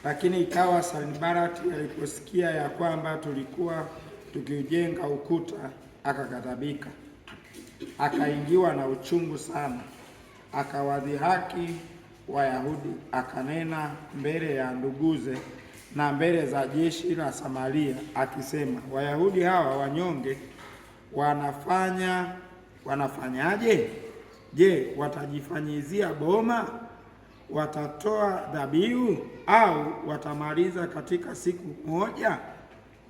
Lakini ikawa Sanbalati aliposikia ya kwamba tulikuwa tukiujenga ukuta, akaghadhabika, akaingiwa na uchungu sana, akawadhihaki Wayahudi, akanena mbele ya nduguze na mbele za jeshi la Samaria akisema, Wayahudi hawa wanyonge wanafanyaje? Je, watajifanyizia boma? Watatoa dhabihu au watamaliza katika siku moja?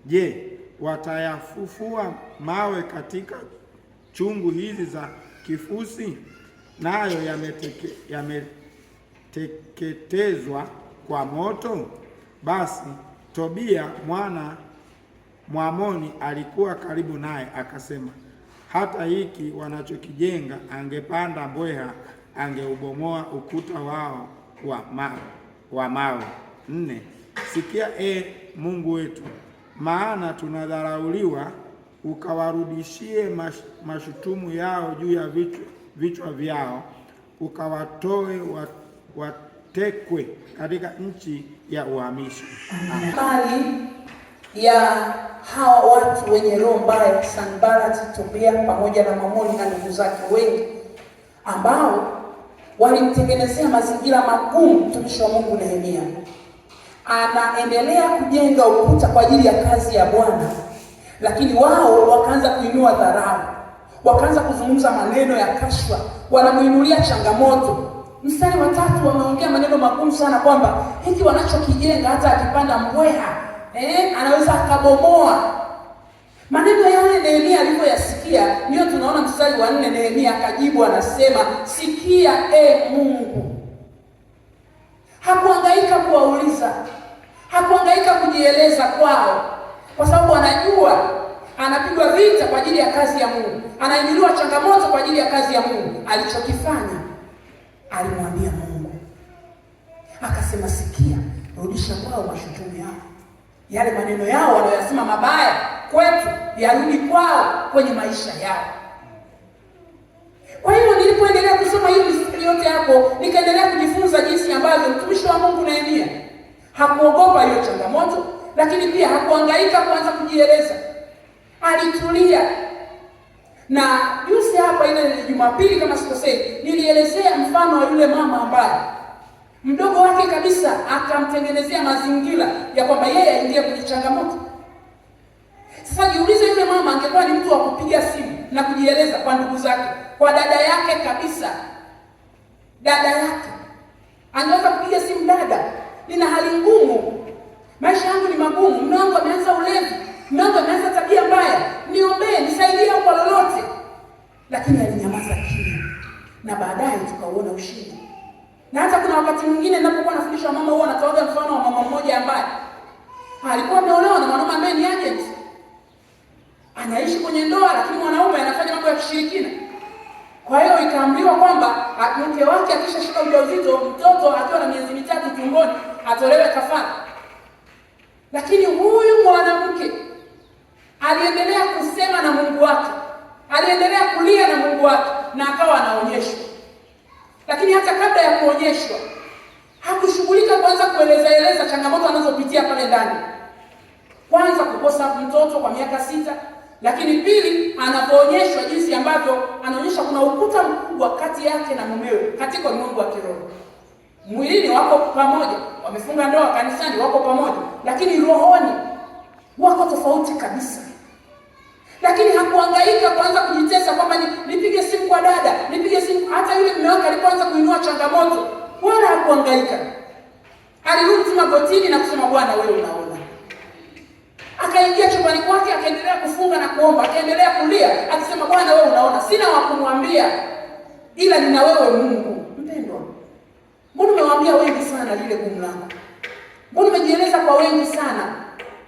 Je, watayafufua mawe katika chungu hizi za kifusi, nayo yameteketezwa kwa moto? Basi Tobia mwana Mwamoni alikuwa karibu naye, akasema, hata hiki wanachokijenga angepanda mbweha, angeubomoa ukuta wao wa mawe. 4. Sikia, Mungu wetu, maana tunadharauliwa, ukawarudishie mashutumu yao juu ya vichwa vyao, ukawatoe watekwe katika nchi ya uhamisho. Bali ya hawa watu wenye roho mbaya, Sanbalati, Tobia pamoja na Mwamoni na ndugu zake wengi, ambao walimtengenezea mazingira magumu mtumishi wa Mungu Nehemia. Anaendelea kujenga ukuta kwa ajili ya kazi ya Bwana, lakini wao wakaanza kuinua dharau, wakaanza kuzungumza maneno ya kashfa, wanamuinulia changamoto. Mstari wa 3 wameongea maneno magumu sana kwamba hiki wanachokijenga hata akipanda mbweha anaweza akabomoa. Maneno yale Nehemia alipoyasikia, ndio tunaona mstari wa 4 Nehemia akajibu, anasema, sikia Mungu. Hakuhangaika kuwauliza, hakuhangaika kujieleza kwao, kwa sababu anajua anapigwa vita kwa ajili ya kazi ya Mungu, anainuliwa changamoto kwa ajili ya kazi ya Mungu. Alichokifanya, alimwambia Mungu, akasema, sikia, rudisha kwao mashutumu yao, yale maneno yao wanayosema mabaya kwetu yarudi kwao kwenye maisha yao. Kwa hiyo nilipoendelea kusoma hii mistari yote hapo, nikaendelea kujifunza jinsi ambavyo mtumishi wa Mungu Nehemia hakuogopa hiyo changamoto, lakini pia hakuhangaika kuanza kujieleza. Alitulia. Na juzi hapa ile Jumapili kama sikosei, nilielezea mfano wa yule mama ambaye mdogo wake kabisa akamtengenezea mazingira ya kwamba yeye aingie kwenye changamoto. Sasa jiulize, yule mama angekuwa ni mtu wa kupiga simu na kujieleza kwa ndugu zake, kwa dada yake kabisa, dada yake angeweza kupiga simu, dada, nina hali ngumu, maisha yangu ni magumu, mume wangu ameanza ulevi, mume wangu ameanza tabia mbaya, niombee, nisaidie kwa lolote. Lakini alinyamaza kimya, na baadaye tukauona ushindi. Na hata kuna wakati mwingine ninapokuwa nafundisha mama, huwa natoa mfano wa mama mmoja ambaye alikuwa ameolewa na mwanaume ambaye ni agent. Anaishi kwenye ndoa, lakini mwanaume anafanya mambo ya kishirikina. Kwa hiyo ikaambiwa kwamba mke wake akishashika ujauzito, mtoto akiwa na miezi 3 tumboni, atolewe kafara. Lakini huyu mwanamke aliendelea kusema na Mungu wake, aliendelea kulia na Mungu wake, na akawa anaonyeshwa. Lakini hata kabla ya kuonyeshwa, hakushughulika kwanza kueleza changamoto anazopitia pale ndani. Kwanza kukosa mtoto kwa miaka 6, lakini pili, anapoonyeshwa jinsi ambavyo anaonyesha kuna ukuta mkubwa kati yake na mumewe katika ulimwengu wa kiroho. Mwilini wako pamoja, wamefunga ndoa, kanisani wako pamoja, lakini rohoni wako tofauti kabisa. Lakini hakuhangaika kwanza kujitesa kwamba nipige simu kwa dada, nipige simu. Hata yule mume wake alipoanza kuinua changamoto, wala hakuhangaika. Alirudi magotini na kusema, Bwana wewe unaona. Akaingia chumbani kwake, akaendelea kufunga na kuomba, akaendelea kulia akisema, Bwana wewe unaona, sina wa kumwambia ila nina wewe Mungu. Mpendwa, mbona umewaambia wengi sana lile gumu lako? Mbona umejieleza kwa wengi sana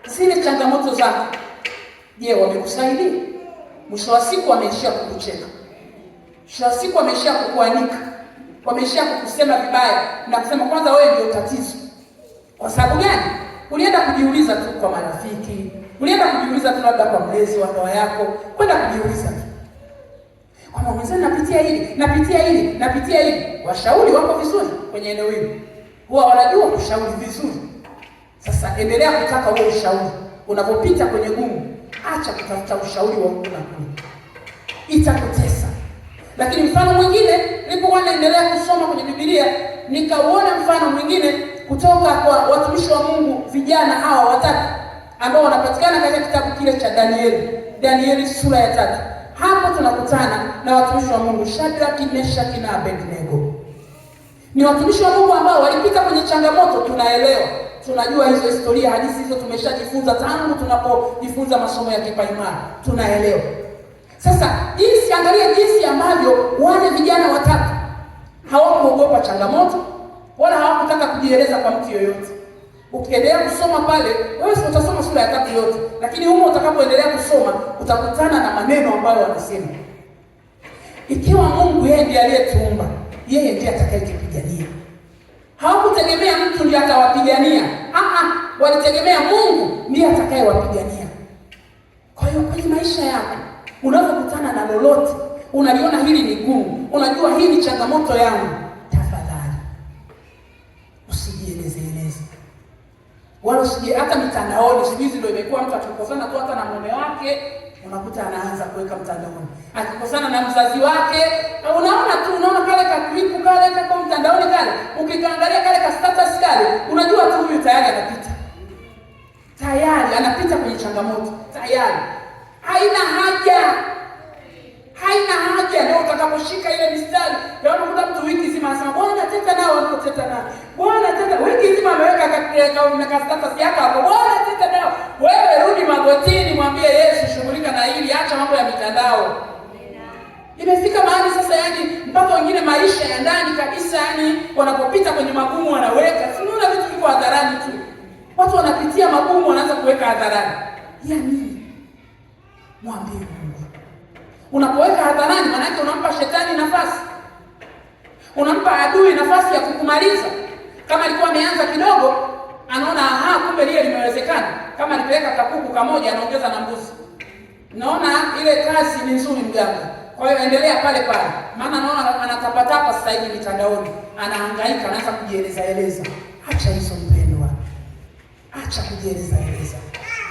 zile changamoto zako? Je, wamekusaidia? Mwisho wa siku wameishia kukucheka, mwisho wa siku wameishia kukuanika, wameishia kukusema vibaya na kusema kwanza wewe ndio tatizo. Kwa sababu gani? Ulienda kujiuliza tu kwa marafiki, ulienda kujiuliza tu labda kwa mlezi wa ndoa yako, kwenda kujiuliza tu kwamba mwenzi napitia hili. Washauri wako vizuri kwenye eneo hili, huwa wanajua kushauri vizuri. Sasa endelea kutaka huo ushauri. Unapopita kwenye gumu, acha kutafuta ushauri wa huku na kule, itakutesa. Lakini mfano mwingine, nilipokuwa naendelea kusoma kwenye Biblia, nikauona mfano mwingine kutoka kwa watumishi wa Mungu vijana hawa watatu ambao wanapatikana katika kitabu kile cha Danieli sura ya 3. Hapo tunakutana na watumishi wa Mungu Shadraka, Meshaki na Abednego. Ni watumishi wa Mungu ambao walipita kwenye changamoto. Tunaelewa, tunajua hizo historia, hadithi hizo tumeshajifunza tangu tunapojifunza masomo ya kipaimara, tunaelewa. Sasa angalia jinsi ambavyo wale vijana watatu hawakuogopa changamoto wala hawakutaka kujieleza kwa mtu yoyote. Ukiendelea kusoma pale, wewe utasoma sura ya 3 yote, lakini humo utakapoendelea kusoma utakutana na maneno ambayo wanasema, ikiwa Mungu yeye ndiye aliyetuumba, yeye ndiye atakayetupigania. Hawakutegemea mtu ndiye atawapigania. Walitegemea Mungu ndiye atakayewapigania. Kwa hiyo kwenye maisha yako unapokutana na lolote, unaliona hili ni gumu, unajua hii ni changamoto yangu, tafadhali usijieleze. Wala hata mitandaoni siku hizi ndio imekuwa mtu akikosana tu hata na mume wake, unakuta anaanza kuweka mtandaoni. Akikosana na mzazi wake, unaona kale ka clip kale kwa mtandaoni kale, ukikaangalia kale ka status kale, unajua tu huyu tayari anapita kwenye changamoto tayari. Haina haja ndio utakaposhika ile mistari. Unakuta mtu wiki nzima anasema Bwana teta nao, Bwana teta, wiki nzima ameweka katika status yake hapo, Bwana teta nao. Wewe rudi magotini, mwambie Yesu, shughulika na hili, acha mambo ya mitandao. Imefika mahali sasa, mpaka wengine maisha ya ndani kabisa, wanapopita kwenye magumu wanaweka. Tunaona vitu viko hadharani tu. Watu wanapitia magumu wanaanza kuweka hadharani. Mwambie Mungu. Unapoweka hadharani, maana yake unampa shetani nafasi. Unampa adui nafasi ya kukumaliza. Kama alikuwa ameanza kidogo, anaona kumbe lile limewezekana. Kama alipeleka kakuku kamoja, anaongeza na mbuzi. Naona ile kazi ni nzuri mganga. Kwa hiyo endelea pale. Maana naona anatapatapa sasa hivi mitandaoni. Anahangaika, anaanza kujieleza. Acha hizo mpendwa. Acha kujieleza.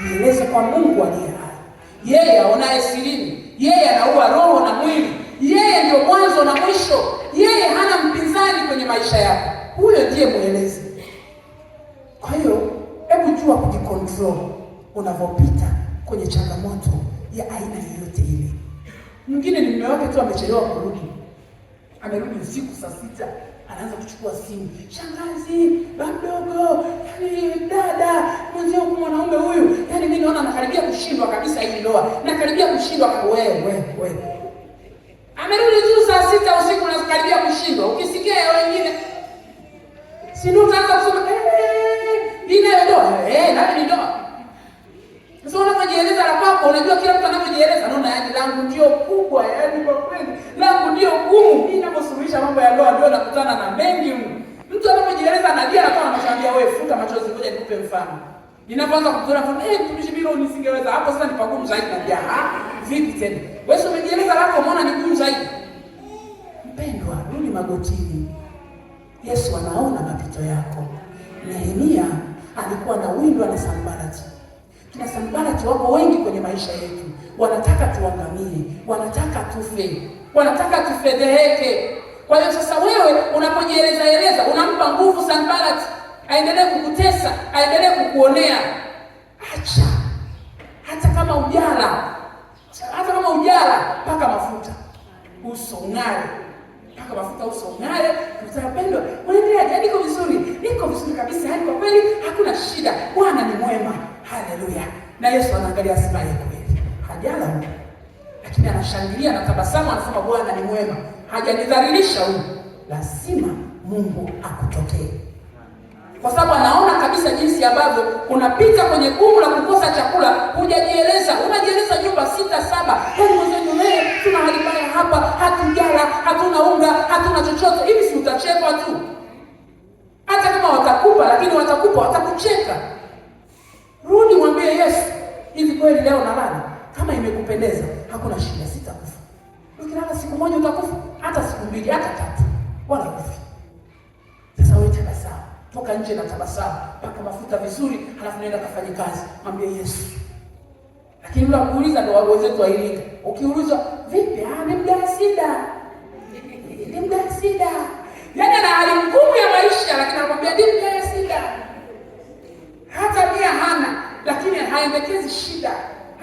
Jieleze kwa Mungu aliye hai. Yeye aonaye sirini, yeye anaua roho na mwili, yeye ndio mwanzo na mwisho, yeye hana mpinzani kwenye maisha yako. Huyo ndiye mwelezi. Kwa hiyo hebu jua kujikontrol unapopita kwenye changamoto ya aina yoyote ile. Mwingine ni mume wake tu amechelewa kurudi. Amerudi usiku saa 6, anaanza kuchukua simu. Shangazi, mdogo, dada, mzee mwanaume huyu, mimi naona anakaribia kushindwa kabisa hii ndoa. Nakaribia kushindwa wewe. Amerudi tu saa 6 usiku na karibia kushindwa. Ukisikia ya wengine, si ndio utaanza kusema ile ndoa, na ni ndoa. Sasa unapojieleza la kwako, unajua kila mtu anapojieleza anaona langu ndio kubwa, kwa kweli langu ndio gumu. Ninaposuluhisha mambo ya ndoa ndio nakutana na mengi. Mtu anapojieleza anajia anakuwa anamwambia wewe futa machozi, ngoja nikupe mfano. Ninapoanza kutoa mtumishi bila nisingeweza. Hapo sasa ni pagumu zaidi na vipi tena? Wewe umejieleza lako umeona ni gumu zaidi. Mpendwa, rudi magotini. Yesu anaona mapito yako. Nehemia alikuwa na windwa na Sanbalati. Tuna Sanbalati wako wengi kwenye maisha yetu. Wanataka tuangamie, wanataka tufe, wanataka tufedheheke. Kwa hiyo sasa wewe unapojieleza unampa nguvu Sanbalati aendelee kukutesa, aendelee kukuonea. Acha. Hata kama ujala paka mafuta uso ung'are. Paka mafuta uso ung'are. Utapendwa. Unaendelea, niko vizuri kabisa. Kwa kweli hakuna shida. Bwana ni mwema. Haleluya. Na Yesu anaangalia sifa yako kweli. Hajala huyu, lakini anashangilia na tabasamu, anasema Bwana ni mwema. Hajanidhalilisha huyu. Lazima Mungu akutokee. Kwa sababu anaona kabisa jinsi ambavyo unapita kwenye gumu la kukosa chakula, hujajieleza. Unajieleza nyumba 6-7. Wewe tuna hali mbaya hapa, hatujala, hatuna unga, hatuna chochote. Hivi si utachekwa tu? Hata kama watakupa, lakini watakucheka. Rudi mwambie Yesu, hivi kweli leo nalala? Kama imekupendeza, hakuna shida, sitakufa. Ukilala siku moja utakufa, hata siku 2, hata 3, wala kufa. Sasa wewe tabasamu. toka nje na tabasamu, paka mafuta vizuri, halafu nenda kafanye kazi, mwambie Yesu. Lakini bila kuuliza, ndio wao wenzetu wailika. Ukiulizwa vipi, ni muda wa shida. Ni muda wa shida. Yaani ana hali ngumu ya maisha, lakini anakuambia ni muda wa shida. Hata pia hana, lakini haendekezi shida.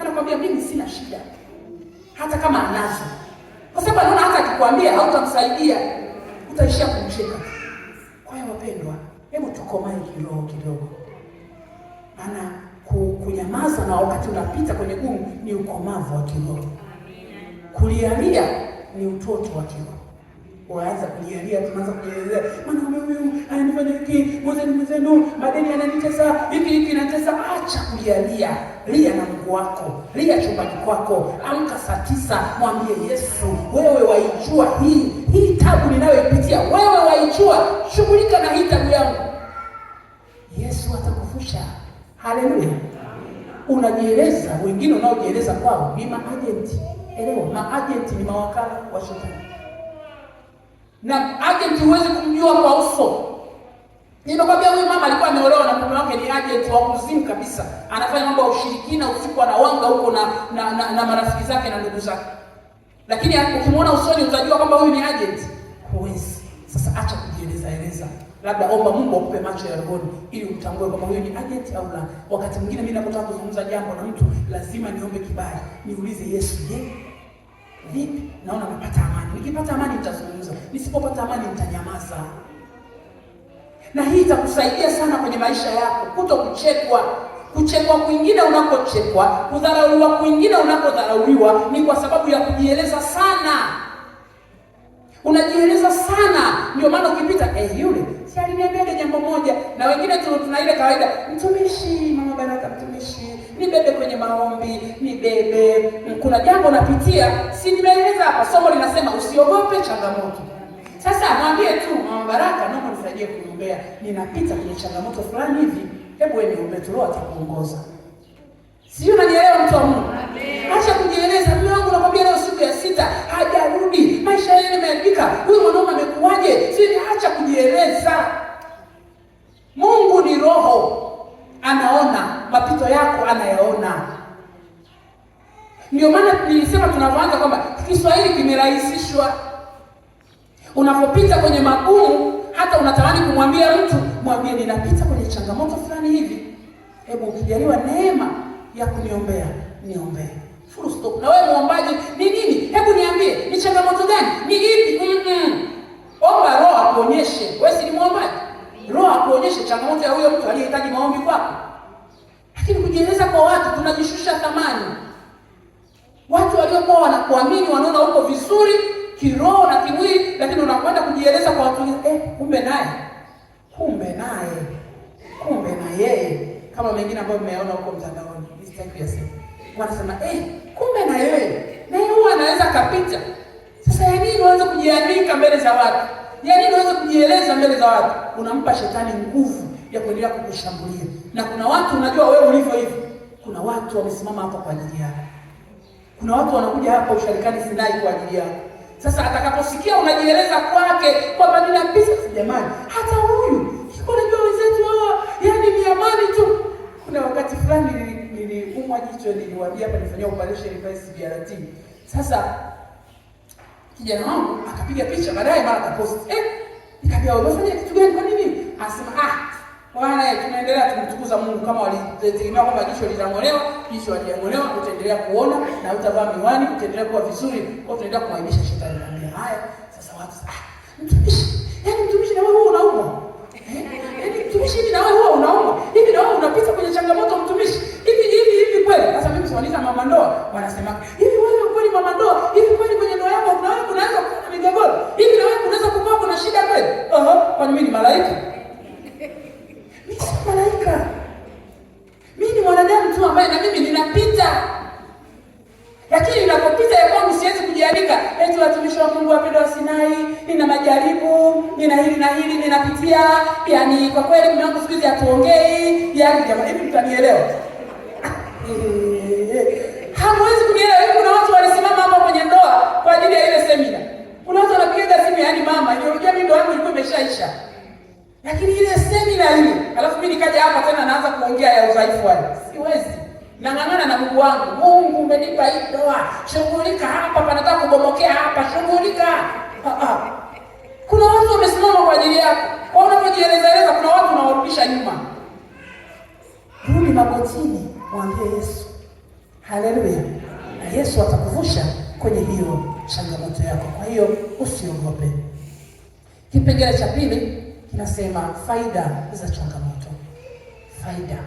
Anakuambia mimi sina shida. Hata kama anazo. Kwa sababu anaona hata akikwambia hautamsaidia, utaishia kumcheka. Kwa hiyo wapendwa, hebu tukomae kidogo. Maana kunyamaza na wakati unapita kwenye gumu ni ukomavu wa kiroho. Kulialia ni utoto wa kiroho. Waanza kulialia, tunaanza kujielezea, mwanaume huyu ananifanya hiki, mwenzenu madeni yananitesa, hiki inatesa. Acha kulialia, lia na Mungu wako, lia chumbani kwako. Amka saa 9, mwambie Yesu, wewe waijua hii tabu ninayoipitia, wewe waijua, shughulika na hii tabu yangu. Yesu atakufusha. Haleluya. Unajieleza, wengine unaojieleza kwao ni maagenti. Elewa, maagenti ni mawakala wa shetani. Na agent huwezi kumjua kwa uso. Ninakwambia huyu mama alikuwa ameolewa na mume wake ni agent wa kuzimu kabisa. Anafanya mambo ya ushirikina, usiku anawanga huko na marafiki zake na ndugu zake. Lakini ukimwona usoni utajua kwamba huyu ni agent. Huwezi. Sasa acha kujieleza. Labda omba Mungu akupe macho ya roho ili utambue kama huyu ni agent au la. Wakati mwingine mimi ninapotaka kuzungumza jambo na mtu lazima niombe kibali. Niulize Yesu, vipi? Naona napata amani. Nikipata amani nitazungumza. Nisipopata amani nitanyamaza. Na hii itakusaidia sana kwenye maisha yako. Kuchekwa kwingine unakochekwa, kudharauliwa kwingine unakodharauliwa ni kwa sababu ya kujieleza sana. Unajieleza sana. Ndio maana ukipita yule si aliniambia jambo moja, na wengine tuna ile kawaida, mtumishi, mama Baraka mtumishi, nibebe kwenye maombi, nibebe. Kuna jambo napitia, si nimeeleza hapa, somo linasema usiogope changamoto. Sasa mwambie tu, mama Baraka, naomba nisaidie kuniombea, ninapita kwenye changamoto fulani hivi, hebu wewe niombe tu, Roho atakuongoza. Sio, unanielewa mtu wa Mungu? Acha kujieleza. Mume wangu nakwambia leo siku ya 6 hajarudi. Maisha yake yameharibika. Huyu mwanaume amekuaje? Acha kujieleza. Mungu ni roho. Anaona mapito yako, anayaona. Ndio maana nilisema tunaanza kwamba Kiswahili kimerahisishwa. Unapopita kwenye magumu, hata unatamani kumwambia mtu, mwambie ninapita kwenye changamoto fulani hivi. Hebu ukijaliwa neema ya kuniombea, niombee. Full stop. Na wewe muombaji ni nini? Hebu niambie, ni changamoto gani? Ni ipi? Omba Roho akuonyeshe. Wewe si ni muombaji? Roho akuonyeshe changamoto ya huyo mtu aliyehitaji maombi kwako. Lakini kujieleza kwa watu tunajishusha thamani. Watu waliokuwa wanakuamini wanaona uko vizuri kiroho na kimwili, lakini unakwenda kujieleza kwa watu, kumbe na yeye. Kama mengine ambayo mmeona huko mtandaoni, sitaki kusema. Wanasema kumbe na yeye huwa anaweza kapita. Sasa ya nini unaweza kujiandika mbele za watu? Ya nini unaweza kujieleza mbele za watu? Unampa shetani nguvu ya kuendelea kukushambulia. Na kuna watu, unajua wewe ulivyo hivi, kuna watu wamesimama hapa kwa ajili yako. Kuna watu wanakuja hapa usharikani Sinai kwa ajili yako. Sasa atakaposikia unajieleza kwake kwamba ninapisa, jamani, hata huyu yuko najua wenzetu hawa, yani ni amani tu. Kuna wakati fulani niliumwa jicho, niliwaambia hapa nifanyia operation pale CBRT. Sasa kijana wangu akapiga picha, baadaye mara akapost. Nikamwambia unafanya kitu gani, kwa nini? Anasema bwana, tunaendelea kumtukuza Mungu. Kama walitegemea kwamba jicho litang'olewa, jicho haliang'olewa, utaendelea kuona na utavaa miwani, utaendelea kuwa vizuri, kwa tunaendelea kumwaibisha shetani. Nikamwambia haya. Sasa watu mtumishi na wewe huwa unaumwa. Mtumishi hivi na wewe huwa unaumwa. Hivi na wewe unapita kwenye changamoto mtumishi. Hivi kweli. Sasa mimi siwaniza mama ndoa, wanasema, hivi wewe kweli mama ndoa? Hivi kweli kwenye ndoa yako unaweza kuwa na migogoro? Hivi na wewe unaweza kukaa kuna shida kweli? Kwani mimi ni malaika? Mimi si malaika. Mimi ni mwanadamu tu ambaye na mimi ninapita. Lakini ninapopita ya kwangu siwezi kujiandika, watumishi wa Mungu wapendwa wa Sinai, nina majaribu, nina hili ninapitia, yani kwa kweli mume wangu siku hizi hatuongei, yani jamani, hivi mtanielewa? Hamwezi kunielewa. Kuna watu walisimama hapa kwenye ndoa kwa ajili ya ile semina. Kuna watu wanapiga simu, yani mama, ndio mimi ndoa yangu ilikuwa imeshaisha. Lakini ile semina ile, alafu mimi nikaja hapa tena naanza kuongea ya udhaifu wangu. Siwezi. Nang'ang'ana na Mungu wangu. Mungu umenipa hii ndoa. Shughulika hapa, panataka kubomokea hapa, shughulika. Kuna watu wamesimama kwa ajili yako. Kwa unapojieleza kuna watu unawarudisha nyuma. Rudi magotini, mwambie Yesu. Haleluya. Na Yesu atakuvusha kwenye hiyo changamoto yako. Kwa hiyo usiogope. Kipengele cha pili kinasema faida za changamoto. Faida.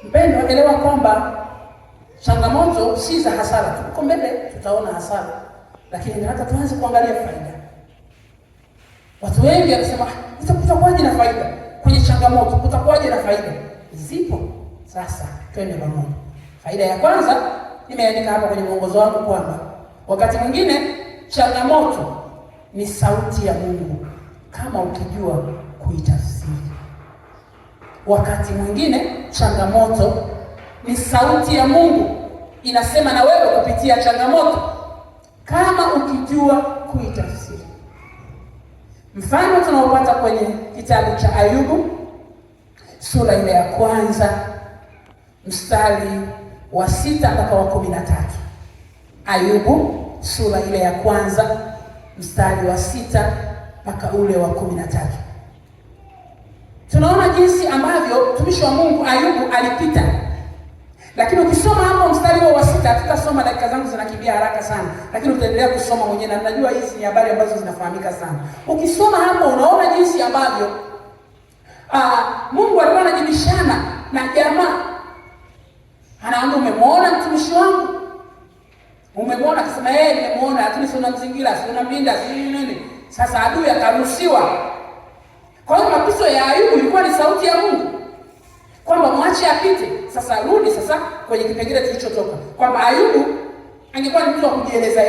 Mpendwa, elewa kwamba changamoto si za hasara tu. Huko mbele tutaona hasara, lakini nataka tuanze kuangalia faida. Watu wengi wanasema kutakuwaje na faida kwenye changamoto? Kutakuwaje na faida? Zipo. Sasa twende pamoja. Faida ya kwanza nimeandika hapa kwenye mwongozo wangu kwamba wakati mwingine changamoto ni sauti ya Mungu kama ukijua kuitafsiri. Wakati mwingine changamoto ni sauti ya Mungu inasema na wewe kupitia changamoto kama ukijua kuitafsiri. Mfano tunaopata kwenye kitabu cha Ayubu sura ile ya kwanza mstari wa 6 mpaka wa 13. Ayubu sura ile ya kwanza mstari wa 6 mpaka ule wa 13. Tunaona jinsi ambavyo mtumishi wa Mungu Ayubu alipita. Lakini ukisoma hapo mstari wa 6, tutasoma, dakika zangu zinakimbia haraka sana, lakini utaendelea kusoma mwenyewe na najua hizi ni habari ambazo zinafahamika sana. Ukisoma hapo unaona jinsi ambavyo Mungu alikuwa anajibishana na jamaa. Anaambia, umemwona mtumishi wangu? Umemwona? Akasema nimemuona, lakini si unamzingira, si unamlinda, si nini. Sasa adui akaruhusiwa. Kwa hiyo mapito ya Ayubu ilikuwa ni sauti ya Mungu kwamba mwache apite. Sasa rudi sasa kwenye kipengele kilichotoka kwamba Ayubu angekuwa ni mtu wa kujieleza,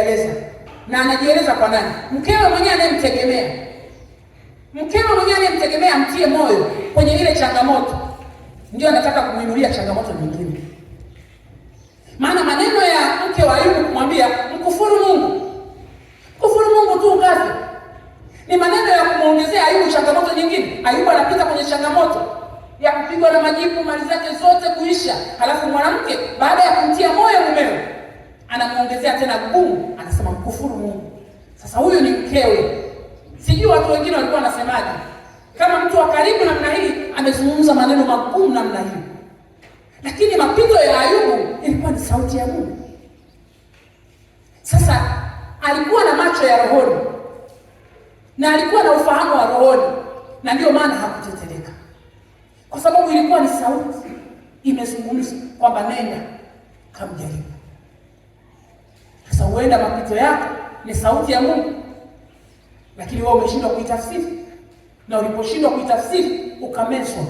na anajieleza kwa nani? Mkewe mwenyewe anayemtegemea. Mkewe mwenyewe anayemtegemea amtie moyo kwenye ile changamoto, ndio anataka kumuinulia changamoto nyingine. Maana maneno ya mke wa Ayubu kumwambia mkufuru Mungu, kufuru Mungu tu ukafe, ni maneno ya kumuongezea Ayubu changamoto nyingine. Ayubu anapita kwenye changamoto ya kupigwa na majipu, mali zake zote kuisha. Halafu mwanamke baada ya kumtia moyo mumewe anamuongezea tena gumu, anasema mkufuru Mungu. Sasa huyu ni mkewe. Sijui watu wengine walikuwa wanasemaje. Kama mtu wa karibu namna hii amezungumza maneno magumu namna hii. Lakini mapito ya Ayubu ilikuwa ni sauti ya Mungu. Sasa alikuwa na macho ya rohoni na alikuwa na ufahamu wa rohoni, na ndio maana hakutetereka. Kwa sababu ilikuwa ni sauti imezungumza kwamba nenda kamjaribu. Sasa huenda mapito yako ni sauti ya Mungu, lakini wewe umeshindwa kuitafsiri, na uliposhindwa kuitafsiri ukamezwa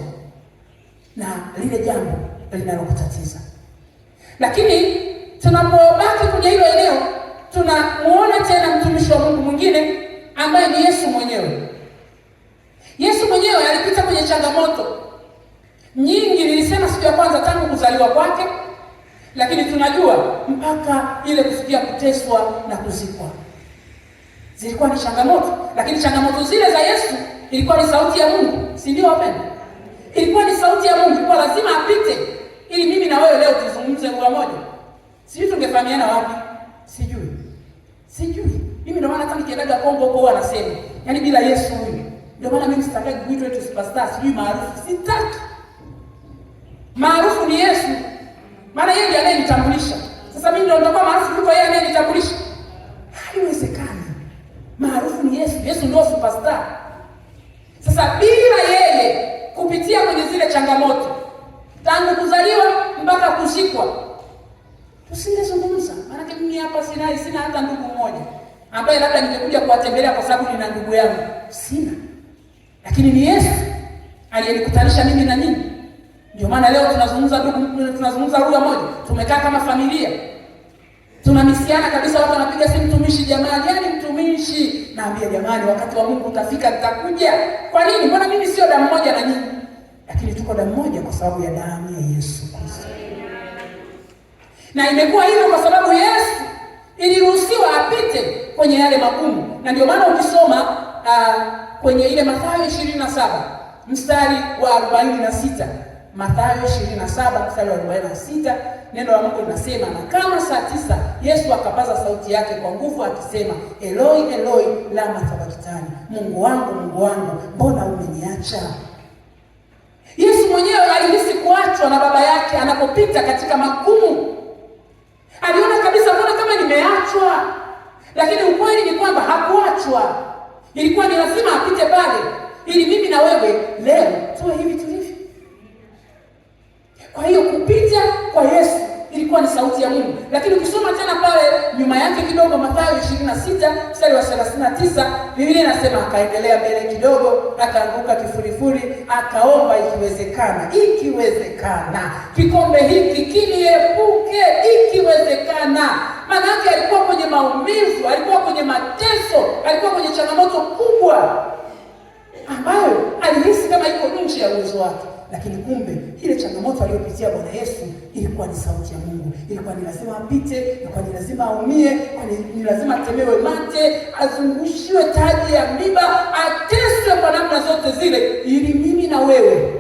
na lile jambo linalokutatiza. Lakini tunapobaki kwenye hilo eneo, tunamuona tena mtumishi wa Mungu mwingine ambaye ni Yesu mwenyewe. Yesu mwenyewe alipita kwenye changamoto nyingi, nilisema siku ya kwanza, tangu kuzaliwa kwake, lakini tunajua mpaka ile kufikia kuteswa na kuzikwa. Zilikuwa ni changamoto, lakini changamoto zile za Yesu ilikuwa ni sauti ya Mungu, si ndio wapendwa? Ilikuwa ni sauti ya Mungu, kwa lazima apite ili mimi na wewe leo tuzungumze lugha moja. Sijui tungefahamiana wapi? Sijui. Mimi ndio maana hata nikiendaga Kongo huko wanasema, yaani bila Yesu huyu. Ndio maana mimi sitaki kuitwa tu superstar, sijui maarufu, sitaki. Maarufu ni Yesu. Maana yeye ndiye anayenitambulisha. Sasa mimi ndio nitakuwa maarufu kuliko yeye anayenitambulisha? Haiwezekani. Maarufu ni Yesu. Yesu ndio superstar. Sasa bila yeye kupitia kwenye zile changamoto tangu kuzaliwa mpaka kuzikwa, tusingezungumza. Maana mimi hapa sina hata ndugu mmoja ambaye labda ningekuja kuwatembelea kwa sababu nina ndugu yangu. Sina. Lakini ni Yesu aliyenikutanisha mimi na nyinyi. Ndio maana leo tunazungumza lugha moja. Tumekaa kama familia. Tunamisiana kabisa, watu wanapiga simu, mtumishi jamani, yaani mtumishi. Naambia jamani, wakati wa Mungu utafika, nitakuja. Kwa nini? Mbona mimi sio damu moja na nyinyi? Lakini tuko damu moja kwa sababu ya damu ya Yesu Kristo. Na imekuwa hivyo kwa sababu Yesu iliruhusiwa apite kwenye yale magumu. Na ndio maana ukisoma kwenye ile Mathayo 27 mstari wa 46. Mathayo 27 mstari wa 46, neno la Mungu linasema, na kama saa 9 Yesu akapaza sauti yake kwa nguvu akisema, Eloi Eloi lama sabakthani, Mungu wangu mbona umeniacha? Yesu mwenyewe alihisi kuachwa na Baba yake anapopita katika magumu. Aliona kabisa, mbona kama nimeachwa? Lakini ukweli ni kwamba hakuachwa. Ilikuwa ni lazima apite pale ili mimi na wewe leo tuwe hivi tulivyo. Kwa hiyo kupita kwa Yesu ilikuwa ni sauti ya Mungu. Lakini ukisoma tena pale nyuma yake kidogo, Mathayo 26 mstari wa 39, Biblia inasema akaendelea mbele kidogo, akaanguka kifurifuri, akaomba, ikiwezekana kikombe hiki kiniepuke, ikiwezekana. Maana yake alikuwa kwenye maumivu, alikuwa kwenye mateso, alikuwa kwenye changamoto kubwa ambayo alihisi kama iko nje ya uwezo wake. Lakini kumbe ile changamoto aliyopitia Bwana Yesu ilikuwa ni sauti ya Mungu. Ilikuwa ni lazima apite, ilikuwa ni lazima aumie, ni lazima atemewe mate, azungushiwe taji ya miba, ateswe kwa namna zote zile, ili mimi na wewe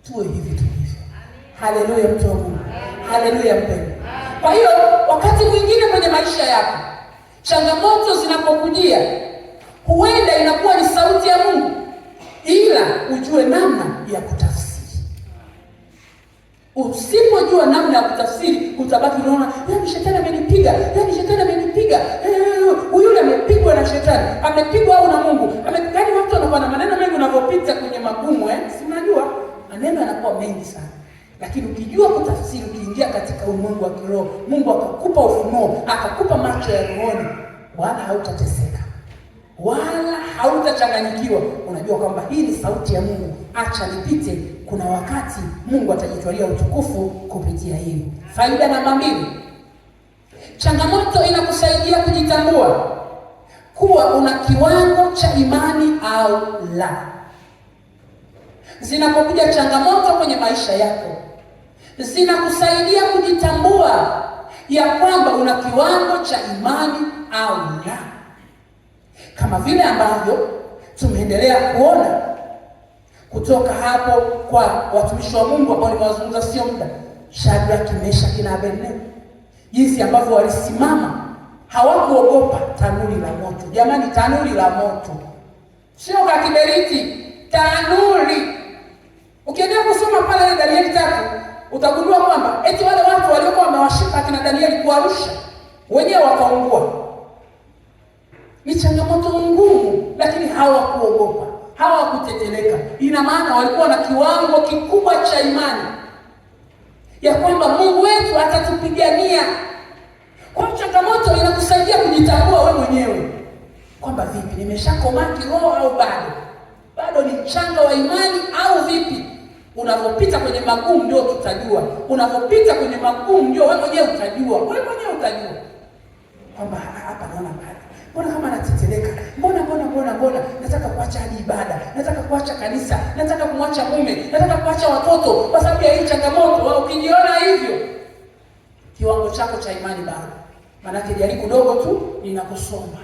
tuwe hivi tulivyo. Haleluya, mtu wa Mungu. Haleluya, mpendwa. Kwa hiyo wakati mwingine kwenye maisha yako changamoto zinapokujia, huenda inakuwa ni sauti ya Mungu, ila ujue namna ya kutafsiri. Usipojua namna ya kutafsiri, utabaki unaona, shetani amenipiga, huyu amepigwa na shetani, amepigwa au na Mungu. Yaani watu wanakuwa na maneno mengi unapopita kwenye magumu, si unajua maneno yanakuwa mengi sana. Lakini ukijua kutafsiri, ukiingia katika ulimwengu wa kiroho, Mungu akakupa ufunuo, akakupa macho ya rohoni, wala hautateseka wala hautachanganyikiwa. Unajua kwamba hii ni sauti ya Mungu, acha nipite. Kuna wakati Mungu atajitwalia utukufu kupitia hiyo. Faida namba 2, changamoto inakusaidia kujitambua kuwa una kiwango cha imani au la. Zinapokuja changamoto kwenye maisha yako, zinakusaidia kujitambua ya kwamba una kiwango cha imani au la. Kama vile ambavyo tumeendelea kuona kutoka hapo kwa watumishi wa Mungu ambao nimewazungumza sio muda, Shadraka, Meshaki na Abednego, jinsi ambavyo walisimama, hawakuogopa tanuri la moto. Jamani, tanuri la moto sio kakiberiti, tanuri. Ukiendelea kusoma pale Danieli 3 utagundua kwamba eti wale watu waliokuwa wamewashika akina Danieli kuarusha, wenyewe wakaungua. Ni changamoto ngumu, lakini hawakuogopa, hawakuteteleka. Ina maana walikuwa na kiwango kikubwa cha imani ya kwamba Mungu wetu atatupigania. Kwa changamoto inakusaidia kujitambua wewe mwenyewe kwamba vipi, nimeshakomaa kiroho au bado ni mchanga wa imani au vipi. Unapopita kwenye magumu ndio tutajua. Unapopita kwenye magumu ndio wewe mwenyewe utajua. Kwamba hapa naona bado. Mbona kama nateteleka? Mbona nataka kuacha hadi ibada, nataka kuacha kanisa, nataka kumwacha mume, nataka kuacha watoto kwa sababu ya hii changamoto. Wewe ukijiona hivyo, kiwango chako cha imani bado. Maana yake jaribu dogo tu ninakusoma.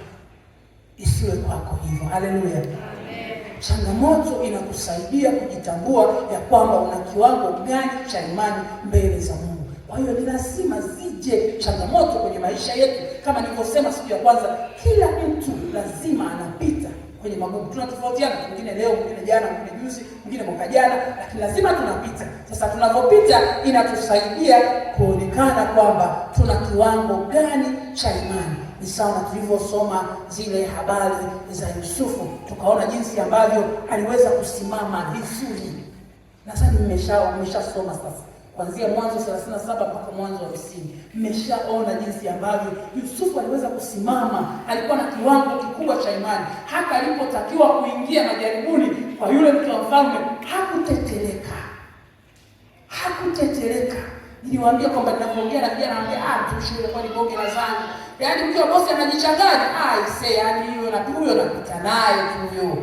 Isiwe kwako hivyo. Haleluya. Amen. Changamoto inakusaidia kujitambua ya kwamba una kiwango gani cha imani mbele za Mungu. Kwa hiyo ni lazima zije changamoto kwenye maisha yetu. Kama nilivyosema siku ya kwanza, kila mtu lazima anapita kwenye magumu. Tunatofautiana, mwingine leo, mwingine jana, mwingine juzi, mwingine mwaka jana, lakini lazima tunapita. Sasa tunapopita inatusaidia kuonekana kwamba tuna kiwango gani cha imani. Ni sawa na tulivyosoma zile habari za Yusufu, tukaona jinsi ambavyo aliweza kusimama vizuri. Nadhani mmeshasoma sasa kuanzia Mwanzo 37 mpaka Mwanzo 50. Mmeshaona jinsi ambavyo Yusufu aliweza kusimama, alikuwa na kiwango kikubwa cha imani. Hata alipotakiwa kuingia majaribuni kwa yule mke wa mfalme, hakuteteleka. Niliwaambia kwamba ninapoongea na kijana anambia, mtumishi yule kwa ni bonge la zangu. Yaani mke wa bosi anajichanganya, yaani huyo napita naye tu huyo.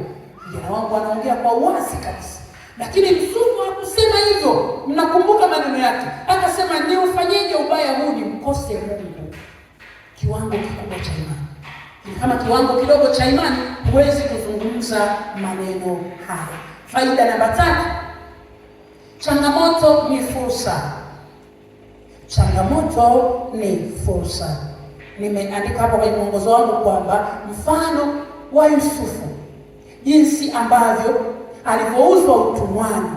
Kijana wangu anaongea kwa uwazi kabisa. Lakini Yusufu hakusema hivyo. Mnakumbuka maneno yake. Akasema, ni ufanyeje ubaya huu nimkose Mungu? Kiwango kikubwa cha imani. Kama kiwango kidogo cha imani, huwezi kuzungumza maneno haya. Faida namba 3, changamoto ni fursa. Changamoto ni fursa. Nimeandika hapo kwenye mwongozo wangu kwamba mfano wa Yusufu, jinsi ambavyo alivyouzwa utumwani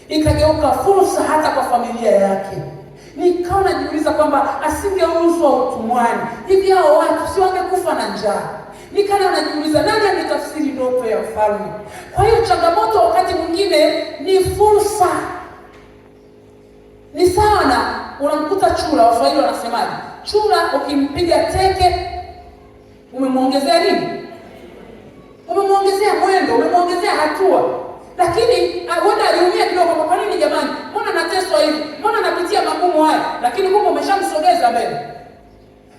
ikageuka fursa hata kwa familia yake. Nikawa najiuliza kwamba asingeuzwa utumwani, hivi hao watu si wangekufa na njaa? Nikawa najiuliza nani angetafsiri ndoto ya ufalme? Kwa hiyo changamoto wakati mwingine ni fursa. Ni sawa na unamkuta chura, Waswahili wanasemaje? Chura ukimpiga teke umemwongezea nini? Umemwongezea mwendo, umemwongezea hatua. Lakini wanda aliumia kidogo, kwa nini jamani? Mbona nateswa hivi? Mbona napitia magumu haya? Lakini kumbe umeshamsogeza mbele.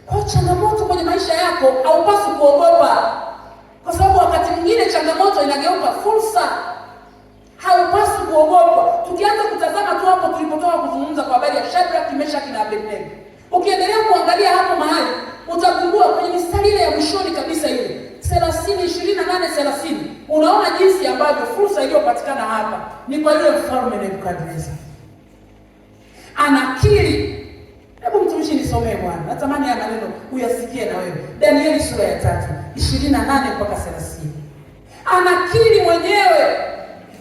Kwa changamoto kwenye maisha yako haupaswi kuogopa, kwa sababu wakati mwingine changamoto inageuka fursa. Haupaswi kuogopa. Tukianza kutazama tu hapo tulipotoka kuzungumza kwa habari ya Shadraka, Meshaki na Abednego, ukiendelea kuangalia hapo mahali utagundua kwenye mistari ile ya mwishoni kabisa ile 28:30 unaona jinsi ambavyo fursa iliyopatikana hapa ni kwa yule mfalme Nebukadneza. Anakiri. Hebu mtumishi nisomee Bwana. Natamani haya maneno uyasikie na wewe. Danieli sura ya 3:28 mpaka 30. Anakiri mwenyewe.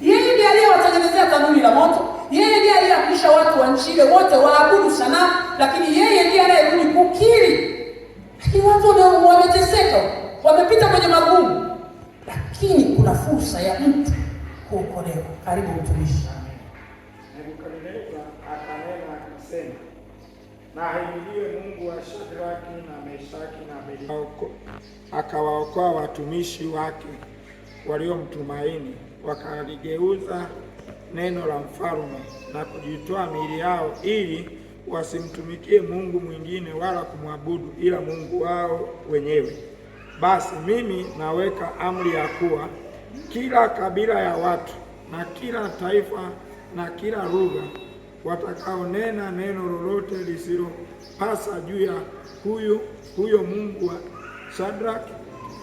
Yeye ndiye aliyewatengenezea tanuri la moto. Yeye ndiye aliyeamrisha watu wa nchi ile wote waabudu sanamu, lakini yeye ndiye anayerudi kukiri. Lakini watu wameteseka, wamepita kwenye magumu, lakini kuna fursa ya mtu kuokolewa. Karibu mtumishi. Nebukadneza akanena akasema, na ahimidiwe Mungu wa Shadraka na Meshaki na Abednego, akawaokoa watumishi wake waliomtumaini, wakaligeuza neno la mfalme na kujitoa miili yao ili wasimtumikie Mungu mwingine wala kumwabudu ila Mungu wao wenyewe. Basi mimi naweka amri ya kuwa kila kabila ya watu na kila taifa na kila lugha watakaonena neno lolote lisilopasa juu ya huyo Mungu wa Shadraka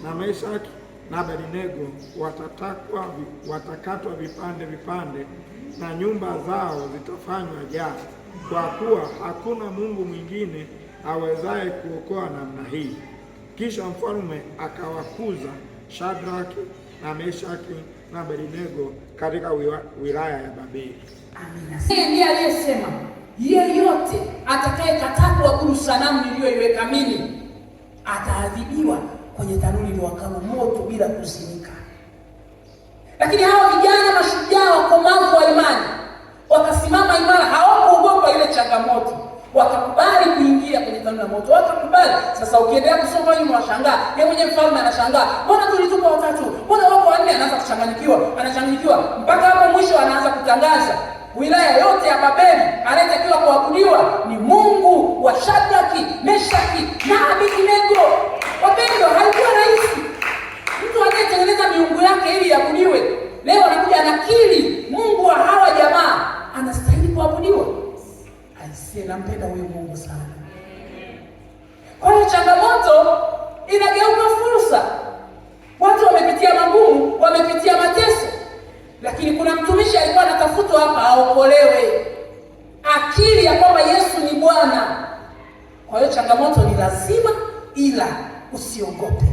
na Meshaki na Abednego watakatwa vipande vipande na nyumba zao zitafanywa jaa, kwa kuwa hakuna Mungu mwingine awezaye kuokoa namna hii. Kisha mfalme akawakuza Shadraka na Meshaki na Abednego katika wilaya ya Babeli. Amina. Yeye ndiye aliyesema, yeyote atakayekataa kuabudu sanamu niliyoiweka mimi ataadhibiwa kwenye tanuri liwakalo moto bila kuzimika. Lakini hao vijana mashujaa wakomavu wa imani wakasimama imara, hawakuogopa ile changamoto, wakakubali kuingia kwenye tanuri la moto, wakakubali. Sasa ukiendelea kusoma hiyo unashangaa, yeye mwenyewe mfalme anashangaa, mbona tulitupa watatu, mbona wako wanne? Anaanza anachanganyikiwa mpaka hapo mwisho anaanza kutangaza wilaya yote ya Babeli anayetakiwa kuabudiwa ni Mungu wa Shadraka, Meshaki na Abednego. Wapendwa, haikuwa rahisi. Mtu anayetengeneza miungu yake ili iabudiwe, leo anakuja anakiri Mungu wa hawa jamaa anastahili kuabudiwa. Aisee, nampenda huyu Mungu sana. Kwa hiyo changamoto inageuka fursa. Watu wamepitia magumu, wamepitia mateso, lakini kuna mtumishi alikuwa anatafutwa hapa aokolewe, akili ya kwamba Yesu ni Bwana. Kwa hiyo changamoto ni lazima, ila usiogope.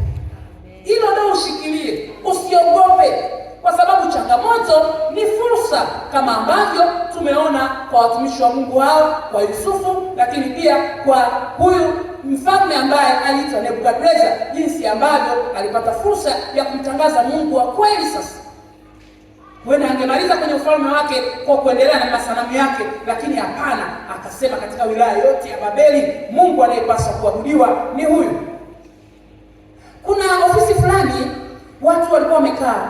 Hilo ndio ushikilie, usiogope, kwa sababu changamoto ni fursa, kama ambavyo tumeona kwa watumishi wa Mungu hao, kwa Yusufu, lakini pia kwa huyu mfalme ambaye aliitwa Nebukadneza, jinsi ambavyo alipata fursa ya kumtangaza Mungu wa kweli. Sasa wewe angemaliza kwenye ufalme wake kwa kuendelea na masanamu yake, lakini hapana, akasema katika wilaya yote ya Babeli Mungu anayepaswa kuabudiwa ni huyu. Kuna ofisi fulani watu walikuwa wamekaa,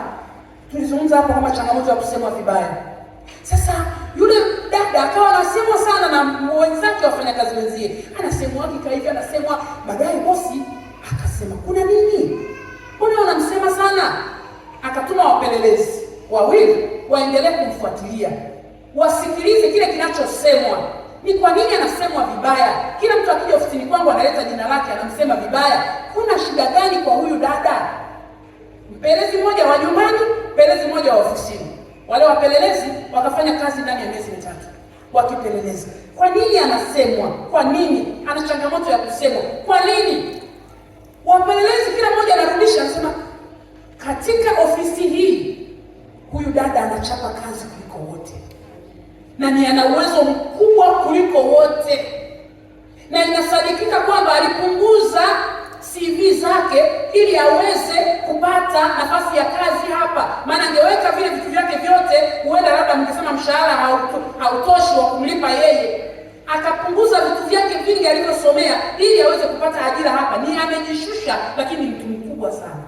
tulizungumza hapo kama changamoto ya kusemwa vibaya. Sasa yule dada akawa anasemwa sana na wenzake wafanyakazi wenzie, anasemwa hivi, anasemwa. Baadaye bosi akasema, kuna nini? Mbona unamsema sana? Akatuma wapelelezi wawili waendelee kumfuatilia, wasikilize kile kinachosemwa. Ni kwa nini anasemwa vibaya? Kila mtu akija ofisini kwangu analeta jina lake, anamsema vibaya. Kuna shida gani kwa huyu dada? Mpelelezi mmoja wa nyumbani, mpelelezi mmoja wa ofisini. Wale wapelelezi wakafanya kazi ndani ya miezi mitatu wakipeleleza. Kwa nini anasemwa? Kwa nini ana changamoto ya kusemwa? Kwa nini? Wapelelezi kila mmoja anarudisha, anasema katika ofisi hii huyu dada anachapa kazi kuliko wote, na ni ana uwezo mkubwa kuliko wote, na inasadikika kwamba alipunguza CV zake ili aweze kupata nafasi ya kazi hapa. Maana angeweka vile vitu vyake vyote, huenda labda mngesema mshahara hautoshi wa kumlipa yeye. Akapunguza vitu vyake vingi alivyosomea ili aweze kupata ajira hapa. Ni amejishusha, lakini mtu mkubwa sana.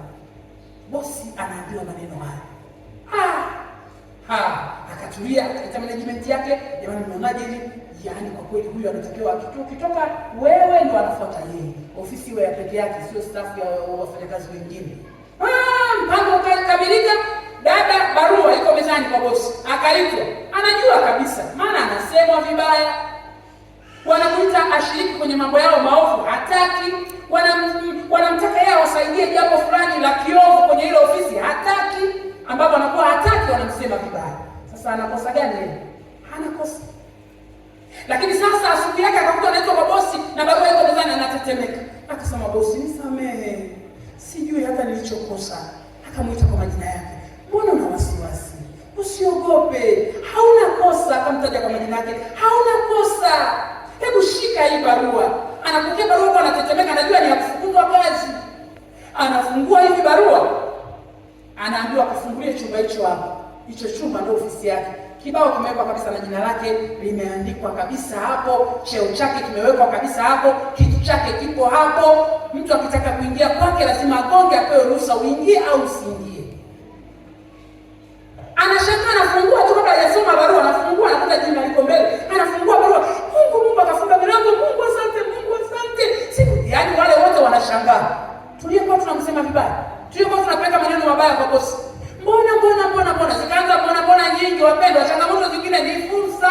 Bosi anaambiwa maneno haya. Akatulia, akaita management yake, jamani mnaonaje hivi? Yaani kwa kweli huyu anatakiwa ukitoka wewe ndio anafuata yeye. Ofisi iwe ya peke yake, sio staff ya wafanyakazi wengine. Mpango ukamilika, dada barua iko mezani kwa bosi. Akaitwa. Anajua kabisa, maana anasemwa vibaya. Wanamuita ashiriki kwenye mambo yao maovu, hataki. Wanamtaka yeye awasaidie jambo fulani la kiovu kwenye ile ofisi, hataki. Ambapo anakuwa hataki, wanamsema vibaya. Sasa anakosa gani yeye? Hana kosa. Lakini sasa asubuhi yake akakuta anaitwa kwa bosi na barua iko mezani, anatetemeka. Akasema, bosi nisamehe, sijui hata nilichokosa. Akamuita kwa majina yake. Mbona una wasiwasi? Usiogope, hauna kosa. Akamtaja kwa majina yake, hauna kosa. Hebu shika hii barua. Anapokea barua kwa anatetemeka, anajua ni ya kufukuzwa kazi. Anafungua hivi barua, anaambiwa kufungulia chumba hicho hapo. Hicho chumba ndio ofisi yake. Kibao kimewekwa kabisa na jina lake limeandikwa kabisa hapo, cheo chake kimewekwa kabisa hapo, kitu chake kipo hapo. Mtu akitaka kuingia kwake lazima agonge, apewe ruhusa uingie au usiingie. Anashangaa, anafungua tu kabla hajasoma barua, anafungua anakuta jina liko mbele. Anafungua barua, Mungu akafunga milango, Mungu asante. Yaani wale wote wanashangaa. Tuliokuwa tunamsema vibaya, tuliokuwa tunapeka maneno mabaya kwa bosi. Mbona zikaanza mbona nyingi wapendwa. Changamoto zingine ni fursa.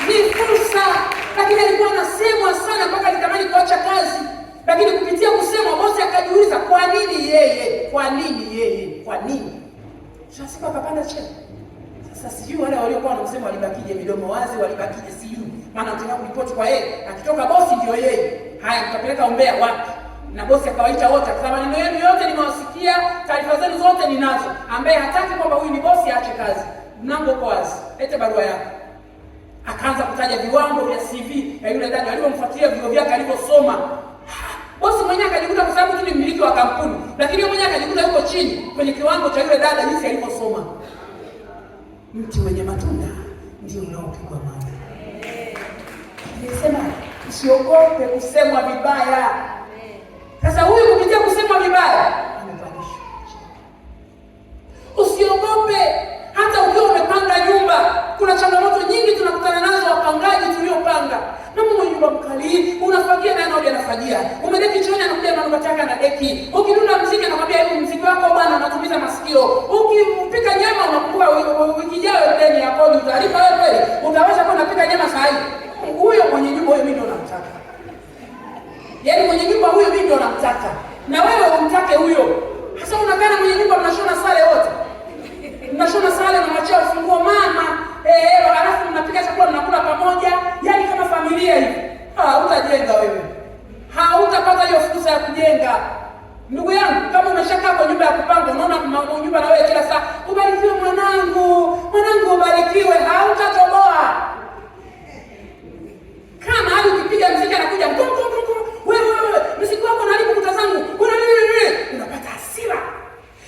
Ni fursa. Lakini alikuwa anasemwa sana mpaka alitamani kuacha kazi. Lakini kupitia kusemwa bosi akajiuliza, kwa nini yeye? Kwa nini? Sasa akapanda cheo. Sasa sijui wale waliokuwa wanamsema walibakije midomo wazi, walibakije sijui. Maana tunataka kuripoti kwa yeye. Akitoka bosi ndio yeye. Haya, mtapeleka umbea wapi? Na bosi akawaita wote, akasema maneno yenu yote nimewasikia, taarifa zenu zote ninazo. Ambaye hataki kwamba huyu ni bosi aache kazi, mlango uko wazi, lete barua yako. Akaanza kutaja viwango vya CV ya yule dada, alipomfuatilia vio vyake alivyosoma. Bosi mwenyewe akajikuta, kwa sababu ni mmiliki wa kampuni, lakini yeye mwenyewe akajikuta yuko chini kwenye kiwango cha yule dada jinsi alivyosoma. Mti wenye matunda ndio unaopigwa mawe. Nilisema usiogope kusemwa vibaya. Sasa huyu kupitia kusema vibaya amepandishwa. Usiogope hata ukiwa umepanga nyumba. Kuna changamoto nyingi tunakutana nazo wapangaji tuliopanga. Na mwenye nyumba mkali, unafagia na anao anafagia. Umedeki choni anakuja na manubataka na deki. Ukidunda muziki anakuambia hebu muziki wako bwana unatumiza masikio. Ukipika nyama unakumbuka wiki ijayo ndani ya kodi utalipa wewe kweli. Utaweza kwa unapika nyama saa hii. Huyo mwenye nyumba huyo mimi ndo namtaka. Yaani mwenye nyumba huyo mimi ndo namtaka. Na wewe umtake huyo. Sasa unakaa mwenye nyumba mnashona sare wote. Mnashona sare na machao funguo mama. Alafu mnapika chakula mnakula pamoja. Yaani kama familia hivi. Utajenga wewe. Hautapata hiyo fursa ya kujenga. Ndugu yangu, kama umeshakaa kwa nyumba ya kupanga, unaona nyumba na wewe kila saa, ubarikiwe mwanangu. Mwanangu ubarikiwe, hautatoboa. Kama hadi ukipiga mziki anakuja wewe mziki wako unalipa kuta zangu. Unapata hasira.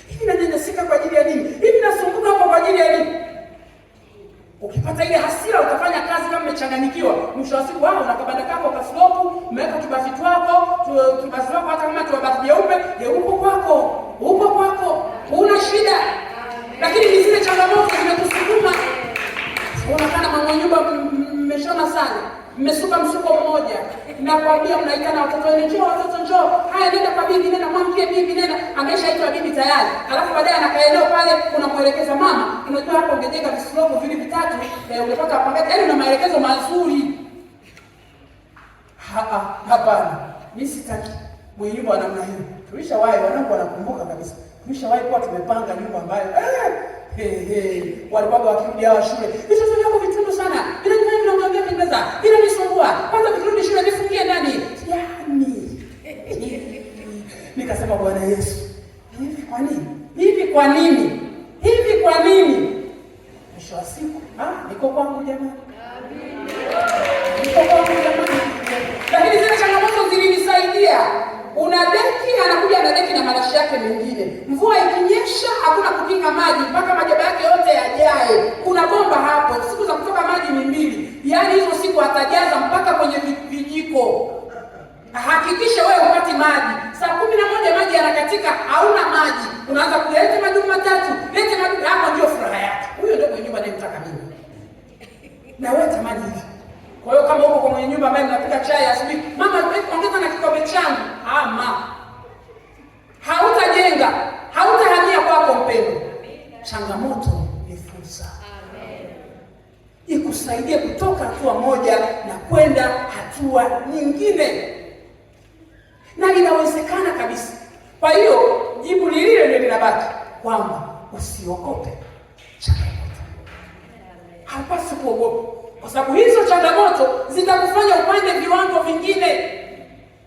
Hivi nanyanyasika kwa ajili ya nini? Hivi nasumbuka kwa ajili ya nini? Ukipata ile hasira utafanya kazi kama umechanganyikiwa. Mwisho wa siku wao unakabanda kako kwa slopu, umeweka kibasi wako, kibasi wako hata kama tuwabaki jeupe, uko kwako. Huna shida. Lakini ni zile changamoto zimekusukuma. Unaona kana mama nyumba mmeshona sana. Mmesuka msuko mmoja. Nakwambia mnaitana watoto wenu, njoo watoto njoo. Haya nenda kwa bibi, nenda mwambie bibi, nenda. Ameshaitwa bibi tayari. Alafu baadaye anakaeneo pale unamuelekeza mama, unajua hapo ungejenga visloko vile vitatu na ungepata pangaji. Yaani una maelekezo mazuri. Hapana. Mimi sitaki mwenye nyumba namna hiyo. Tulishawahi, wanangu wanakumbuka kabisa. Tulishawahi kuwa tumepanga nyumba ambayo walikuwa wakirudi hawa shule. Vitoto vyako vitundu sana. Bila nini mnamwambia kimeza? Bila nisumbua. Kwanza vikirudi shule vifungie ndani. Yaani. Nikasema Bwana Yesu, hivi kwa nini? Hivi kwa nini? Hivi kwa nini? Mwisho wa siku, niko kwangu jamani. Niko kwangu jamani. Lakini zile changamoto zilinisaidia. Una deki, anakuja na deki na marashi yake mengine. Mvua ikinyesha hakuna kukinga maji mpaka majaba yake yote yajae. Kuna bomba hapo, siku za kutoka maji ni 2. Yaani hizo siku atajaza mpaka kwenye vijiko. Hakikisha wewe upati maji. Saa 11 maji yanakatika, hauna maji. Unaanza kuleta madumu matatu. Lete madumu, hapo ndio furaha yake. Huyo ndio mwenye nyumba anayemtaka mimi. Na wewe tamani hivi. Kwa hiyo kama uko kwa mwenye nyumba ambaye mnapika chai asubuhi, mama ongeza na kikombe changu. Hautajenga, hautahamia kwako mpendo. Changamoto ni fursa. Amen. Ikusaidie kutoka hatua moja na kwenda hatua nyingine. Na inawezekana kabisa. Kwa hiyo jibu lile ndio linabaki kwamba usiogope changamoto. Hapaswi kuogopa. Kwa sababu hizo changamoto zitakufanya upande viwango vingine.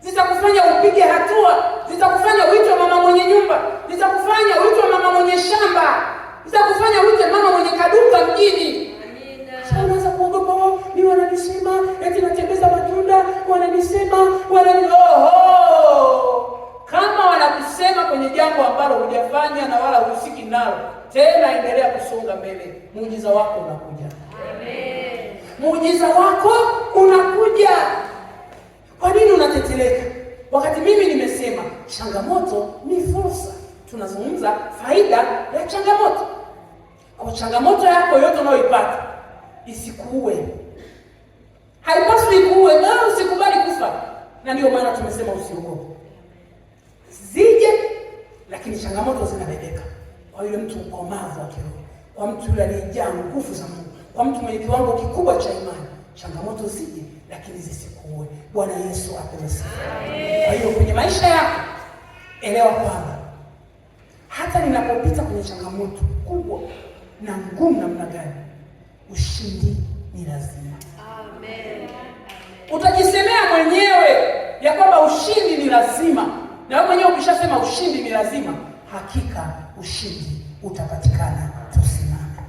Zitakufanya upige hatua. Zitakufanya uitwe mama mwenye nyumba. Zitakufanya uitwe mama mwenye shamba. Zitakufanya uitwe mama mwenye kaduka mjini. Amina. Sasa unaanza kuogopa, mimi wananisema eti natembeza matunda, wananisema kama wanakusema kwenye jambo ambalo hujafanya na wala husiki nalo, tena endelea kusonga mbele. Muujiza wako unakuja. Amen. Muujiza wako unakuja. Kwa nini unateteleka? Wakati mimi nimesema changamoto ni fursa. Tunazungumza faida ya changamoto. Kwa changamoto yako yote unayoipata isikuue. Haipaswi ikuue, na usikubali kufa. Na ndio maana tumesema usiogope. Zije, lakini changamoto zinabebeka. Kwa yule mtu mkomavu wa kiroho, kwa mtu yule aliyejaa nguvu za Mungu, kwa mtu mwenye kiwango kikubwa cha imani, changamoto zije lakini zisikuue. Bwana Yesu apewe sifa. Kwa hiyo kwenye maisha yako elewa kwamba hata ninapopita kwenye changamoto kubwa na ngumu namna gani, ushindi ni lazima. Amen. Utajisemea mwenyewe ya kwamba ushindi ni lazima. Na wewe mwenyewe ukishasema ushindi ni lazima, hakika ushindi utapatikana. Tusimame.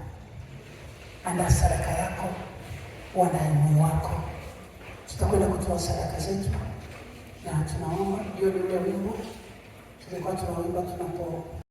Andaa sadaka yako, uandae moyo wako. Tutakwenda kutoa sadaka zetu. Na tunaomba jioni ule wimbo tulikuwa tunaimba tunapo